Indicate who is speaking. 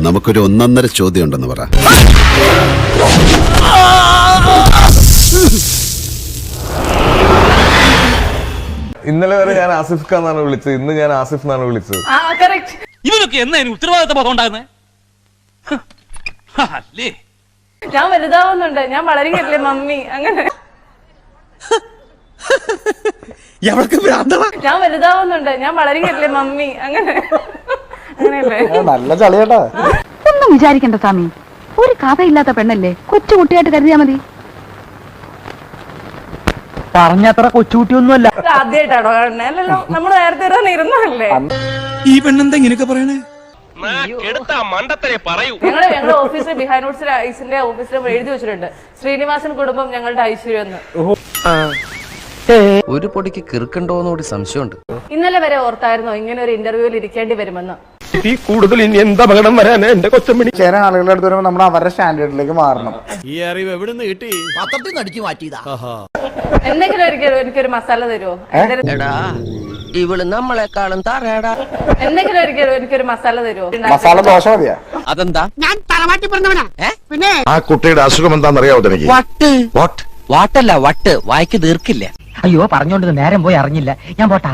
Speaker 1: നമുക്കൊരു ഒന്നൊന്നര ചോദ്യം ഉണ്ടെന്ന് പറ.
Speaker 2: ഇന്നലെ വരെ ഞാൻ ആസിഫ് ഖാൻ എന്നാണ് വിളിച്ചത്, ഇന്ന് ഞാൻ ആസിഫ് എന്നാണ് വിളിച്ചത്.
Speaker 3: ഇവനൊക്കെ എന്നാ ഉത്തരവാദിത്ത ബോധം ഉണ്ടാകുന്നത്? അല്ലേ
Speaker 4: ഞാൻ വലുതാവുന്നുണ്ട്, ഞാൻ വളരുകയല്ലേ മമ്മി, അങ്ങനെ ഞാൻ വലുതാവുന്നുണ്ട്, ഞാൻ വളരുകയല്ലേ മമ്മി, അങ്ങനെ അങ്ങനെയല്ലേ?
Speaker 5: നല്ല ചളിയേട്ടാ.
Speaker 6: ഒന്നും വിചാരിക്കണ്ട സ്വാമി, ഒരു കഥയില്ലാത്ത പെണ്ണല്ലേ, കൊച്ചുകുട്ടിയായിട്ട് കരുതിയാ മതി.
Speaker 5: പറഞ്ഞത്ര കൊച്ചുകുട്ടിയൊന്നുമല്ല.
Speaker 4: ആദ്യമായിട്ടാണോ കാണുന്നത്? അല്ലല്ലോ, നമ്മള് നേരത്തെ ഇരുന്നല്ലേ.
Speaker 3: ഈ പെണ്ണെന്താ ഇങ്ങനെയൊക്കെ പറയണേ?
Speaker 4: ഞങ്ങളുടെ ഓഫീസിൽ ബിഹൈൻഡ് ഐസിന്റെ ഓഫീസിൽ എഴുതി വെച്ചിട്ടുണ്ട്, ശ്രീനിവാസൻ കുടുംബം ഞങ്ങളുടെ ഐശ്വര്യം എന്ന്.
Speaker 7: ഒരു പൊടിക്ക് കിറുക്കുണ്ടോന്നുകൂടി സംശയമുണ്ട്.
Speaker 4: ഇന്നലെ വരെ ഓർത്തായിരുന്നോ ഇങ്ങനെ ഒരു ഇന്റർവ്യൂവിൽ ഇരിക്കേണ്ടി വരുമെന്ന്?
Speaker 5: കൂടുതൽ ഇനി എന്താ അപകടം വരാൻ എന്റെ കൊച്ചമ്മണി. ചില ആളുകളുടെ അടുത്ത് വരുമ്പോൾ നമ്മൾ അവരുടെ സ്റ്റാൻഡേർഡിലേക്ക് മാറണം.
Speaker 3: ഈ അറിവ് എവിടെ നിന്ന് കിട്ടി? പത്രത്തിൽ നിന്ന് അടിച്ചു മാറ്റിയതാ.
Speaker 4: എന്തെങ്കിലും എനിക്കൊരു മസാല തരുമോ?
Speaker 7: ഇവള് നമ്മളെക്കാളും തറയടാ.
Speaker 4: എന്തെങ്കിലും എനിക്കൊരു മസാല തരുമോ?
Speaker 5: മസാല ദോശ മതിയാ?
Speaker 7: അതെന്താ?
Speaker 8: ഞാൻ തറവാട്ടി പറഞ്ഞവനാ. പിന്നെ
Speaker 9: ആ കുട്ടിയുടെ അസുഖം എന്താണെന്നറിയാവോ തനിക്ക്?
Speaker 7: വട്ട്. വാട്ടല്ല വട്ട്, വായിക്ക് ദീർക്കില്ല.
Speaker 10: അയ്യോ പറഞ്ഞോണ്ട് നേരം പോയി അറിഞ്ഞില്ല, ഞാൻ പോട്ടാ.